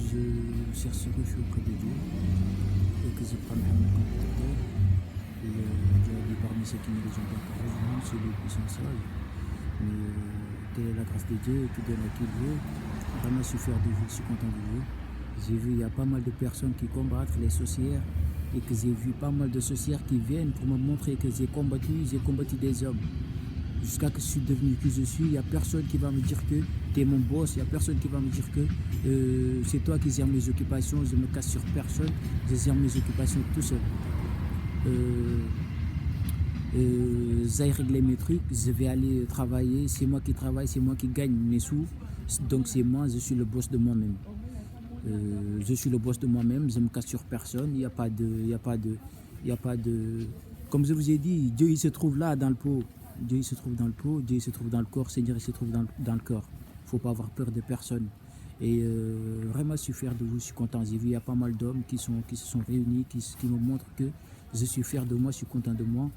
je cherche ce refuge auprès de Dieu et que je prends Mohammed comme protecteur. Et Dieu a dit parmi ceux qui ne les ont pas heureusement, c'est les qui sont sages. Mais telle est la grâce de Dieu qui donne à qui il veut. Vraiment, je suis fier de vous, je suis content de vous. J'ai vu, il y a pas mal de personnes qui combattent les sorcières et que j'ai vu pas mal de sorcières qui viennent pour me montrer que j'ai combattu des hommes. Jusqu'à que je suis devenu qui je suis, il n'y a personne qui va me dire que tu es mon boss, il n'y a personne qui va me dire que c'est toi qui gères mes occupations, je me casse sur personne, je gère mes occupations tout seul. J'ai réglé mes trucs, je vais aller travailler, c'est moi qui travaille, c'est moi qui gagne mes sous, donc c'est moi, je suis le boss de moi-même. Je suis le boss de moi-même, je me casse sur personne, il n'y a pas de... Comme je vous ai dit, Dieu il se trouve là dans le pot. Dieu il se trouve dans le pot, Dieu il se trouve dans le corps, Seigneur il se trouve dans le corps. Il ne faut pas avoir peur de personne. Et vraiment je suis fier de vous, je suis content. J'ai vu il y a pas mal d'hommes qui se sont réunis, qui me montrent que je suis fier de moi, je suis content de moi.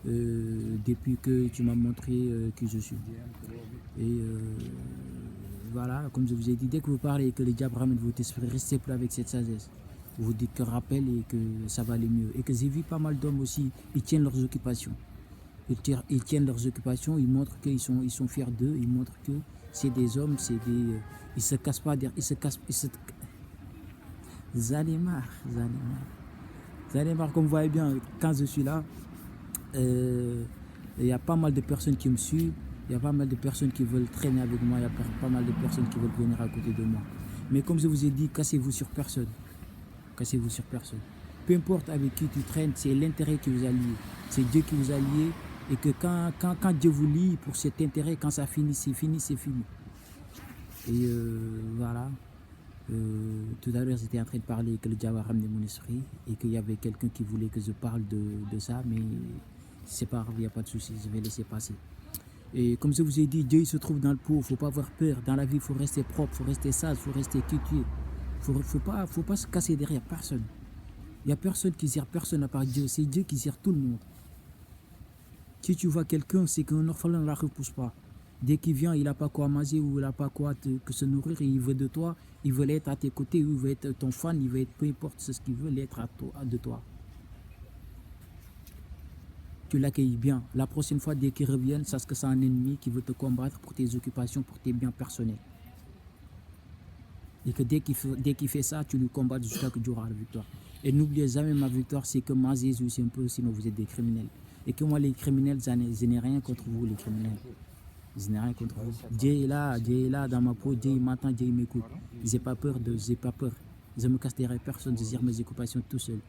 Depuis que tu m'as montré qui je suis. Et voilà, comme je vous ai dit, dès que vous parlez et que le diable ramène votre esprit, restez plus avec cette sagesse. Vous dites que rappel et que ça va aller mieux. Et que j'ai vu pas mal d'hommes aussi, ils tiennent leurs occupations. Ils tiennent leurs occupations, ils montrent qu'ils sont fiers d'eux, ils montrent que c'est des hommes, ils se cassent pas derrière, Zalimar, comme vous voyez bien, quand je suis là, il y a pas mal de personnes qui me suivent, il y a pas mal de personnes qui veulent traîner avec moi, il y a pas mal de personnes qui veulent venir à côté de moi. Mais comme je vous ai dit, cassez-vous sur personne. Cassez-vous sur personne. Peu importe avec qui tu traînes, c'est l'intérêt qui vous a lié. C'est Dieu qui vous a lié. Et que quand Dieu vous lie pour cet intérêt, quand ça finit, c'est fini, c'est fini. Et voilà. Tout à l'heure, j'étais en train de parler que le diable a ramené mon esprit et qu'il y avait quelqu'un qui voulait que je parle de ça, mais c'est pas grave, il n'y a pas de souci, je vais laisser passer. Et comme je vous ai dit, Dieu il se trouve dans le pot, il ne faut pas avoir peur. Dans la vie, il faut rester propre, il faut rester sage, il faut rester cultivé. Il ne faut pas se casser derrière personne. Il n'y a personne qui gère personne à part Dieu, c'est Dieu qui gère tout le monde. Si tu vois quelqu'un, c'est qu'un orphelin ne la repousse pas. Dès qu'il vient, il n'a pas quoi manger ou il n'a pas quoi que se nourrir, et il veut de toi, il veut être à tes côtés, il veut être ton fan, il veut être, peu importe ce qu'il veut, l'être de toi. Tu l'accueilles bien. La prochaine fois, dès qu'il revient, sache que c'est un ennemi qui veut te combattre pour tes occupations, pour tes biens personnels. Et que dès qu'il fait ça, tu lui combats jusqu'à que tu auras la victoire. Et n'oubliez jamais, ma victoire, c'est que moi, Jésus, c'est un peu, sinon vous êtes des criminels. Et que moi, les criminels, je n'ai rien contre vous, les criminels. Je n'ai rien contre vous. Dieu est là dans ma peau, Dieu il m'entend, Dieu il m'écoute. J'ai pas peur. Je me casse derrière personne, je gère mes occupations tout seul.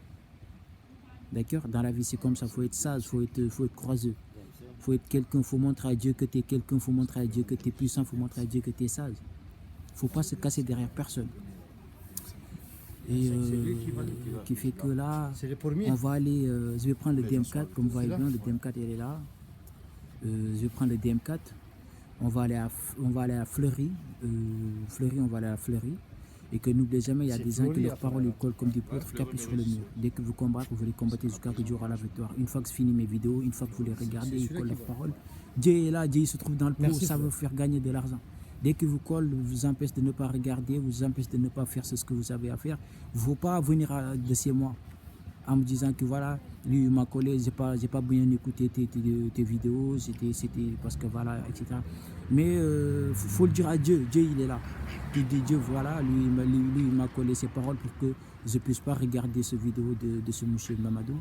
D'accord? Dans la vie, c'est comme ça, il faut être sage, il faut être courageux. Il faut être quelqu'un, il faut montrer à Dieu que tu es quelqu'un, il faut montrer à Dieu que tu es puissant, il faut montrer à Dieu que tu es sage. Il ne faut pas se casser derrière personne. Et qui fait que là, on va aller, je vais prendre le DM4, comme vous voyez bien, le DM4 il est là. Je vais prendre le DM4, on va aller à Fleury, on va aller à Fleury. Et que n'oubliez jamais, il y a des gens qui leurs paroles ils collent comme des poutres capées sur le mur. Dès que vous combattez, vous les combattez jusqu'à que Dieu aura la victoire. Une fois que je finis mes vidéos, une fois que vous les regardez, ils collent leurs paroles. Dieu est là, Dieu il se trouve dans le pot, ça veut faire gagner de l'argent. Dès que vous collez, vous empêche de ne pas regarder, vous empêche de ne pas faire ce que vous avez à faire. Il ne faut pas venir de chez moi en me disant que voilà, lui il m'a collé, j'ai pas bien écouté tes vidéos, c'était parce que voilà, etc. Mais faut le dire à Dieu, Dieu il est là. Tu dis Dieu, voilà, lui il m'a collé ses paroles pour que je ne puisse pas regarder ce vidéo de ce monsieur Mamadou,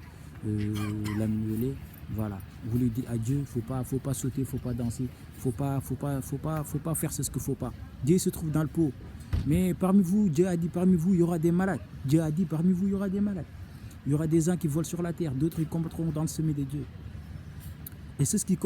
l'ami. Voilà, vous lui dites à Dieu, faut pas sauter, faut pas danser, faut pas faire ce qu'il faut pas. Dieu se trouve dans le pot. Mais parmi vous, Dieu a dit parmi vous il y aura des malades. Dieu a dit parmi vous il y aura des malades. Il y aura des gens qui volent sur la terre, d'autres ils combattront dans le sommet de Dieu. Et c'est ce qui